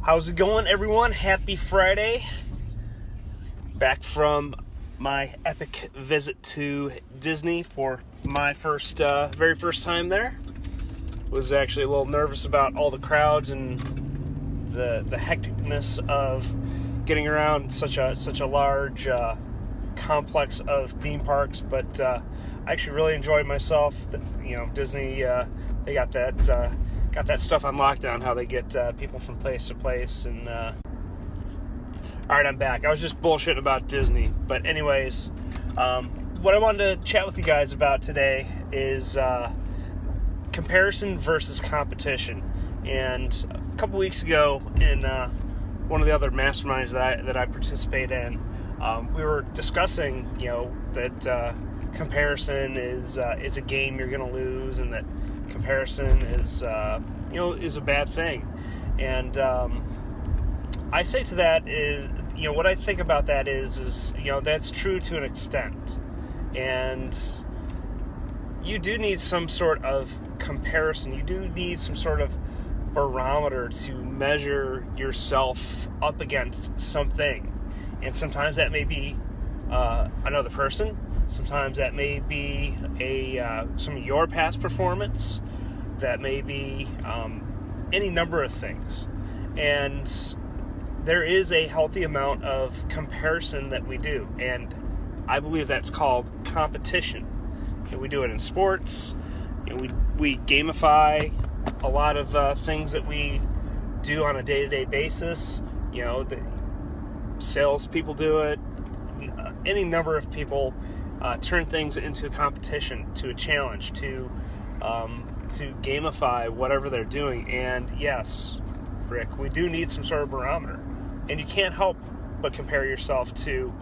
How's it going, everyone? Happy Friday. Back from my epic visit to Disney for my very first time there. Was actually a little nervous about all the crowds and the hecticness of getting around such a large complex of theme parks, but I actually really enjoyed myself. Disney, they got that stuff on lockdown, how they get people from place to place. And alright, I'm back. I was just bullshitting about Disney, but anyways, what I wanted to chat with you guys about today is comparison versus competition. And a couple weeks ago, in one of the other masterminds that I participate in, we were discussing, that comparison is a game you're going to lose, and that comparison is a bad thing. And I say to that is, what I think about that is that's true to an extent. And you do need some sort of comparison. You do need some sort of barometer to measure yourself up against something. And sometimes that may be another person. Sometimes that may be some of your past performance. That may be any number of things. And there is a healthy amount of comparison that we do. And I believe that's called competition. We do it in sports. We gamify a lot of things that we do on a day-to-day basis. The salespeople do it. Any number of people turn things into a competition, to a challenge, to gamify whatever they're doing. And yes, Rick, we do need some sort of barometer. And you can't help but compare yourself to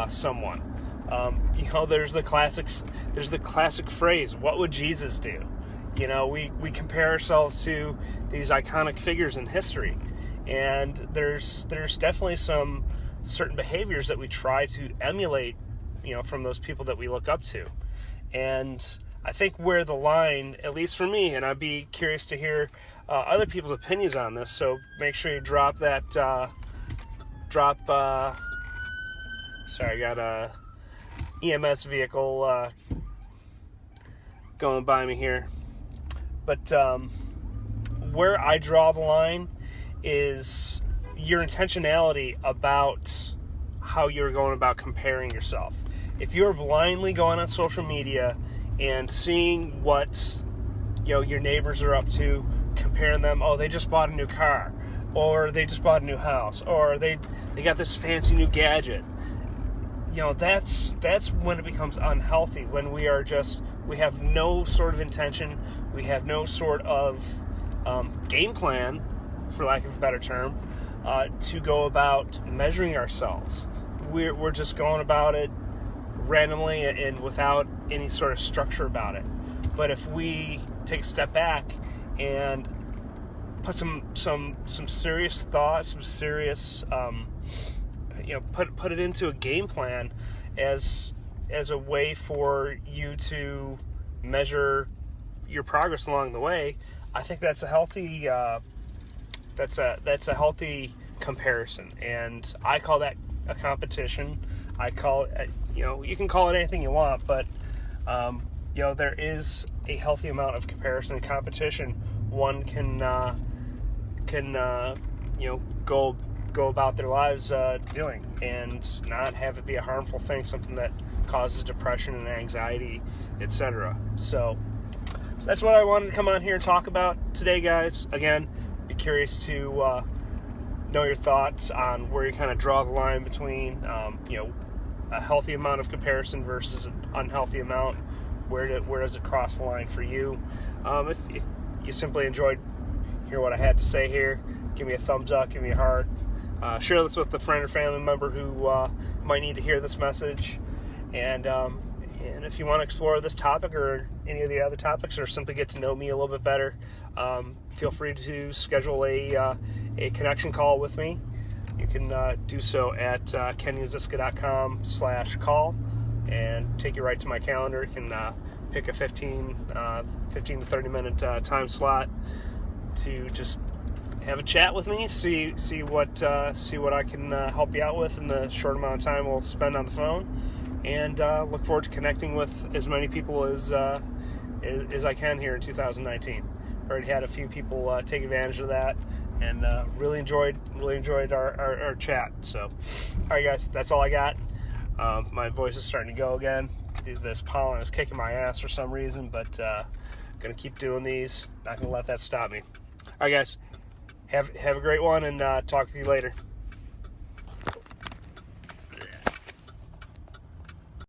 someone. There's the classic phrase, "What would Jesus do?" We compare ourselves to these iconic figures in history, and there's definitely some certain behaviors that we try to emulate, from those people that we look up to. And I think where the line, at least for me, and I'd be curious to hear other people's opinions on this, so make sure you drop that, sorry, I got a EMS vehicle going by me here. But where I draw the line is your intentionality about how you're going about comparing yourself. If you're blindly going on social media and seeing what your neighbors are up to, comparing them, they just bought a new car, or they just bought a new house, or they got this fancy new gadget, that's when it becomes unhealthy, when we have no sort of intention, we have no sort of game plan, for lack of a better term, to go about measuring ourselves. We're just going about it randomly and without any sort of structure about it. But if we take a step back and put some serious thought, some serious put it into a game plan as a way for you to measure your progress along the way, I think that's a healthy healthy comparison. And I call that a competition. I call it, you can call it anything you want, but there is a healthy amount of comparison and competition. One can go about their lives doing, and not have it be a harmful thing, something that causes depression and anxiety, etc. So that's what I wanted to come on here and talk about today, guys. Again, be curious to know your thoughts on where you kind of draw the line between a healthy amount of comparison versus an unhealthy amount. Where does it cross the line for you? If you simply enjoyed hearing what I had to say here, give me a thumbs up, give me a heart. Share this with a friend or family member who might need to hear this message. And if you want to explore this topic or any of the other topics, or simply get to know me a little bit better, feel free to schedule a connection call with me. You can do so at kenyaziska.com/call, and take you right to my calendar. You can pick a 15 to 30 minute time slot to just have a chat with me, see what I can help you out with in the short amount of time we'll spend on the phone, and look forward to connecting with as many people as I can here in 2019. Already had a few people take advantage of that, and really enjoyed our chat. So, all right, guys, that's all I got. My voice is starting to go again. This pollen is kicking my ass for some reason, but gonna keep doing these. Not gonna let that stop me. All right, guys, have a great one, and talk to you later.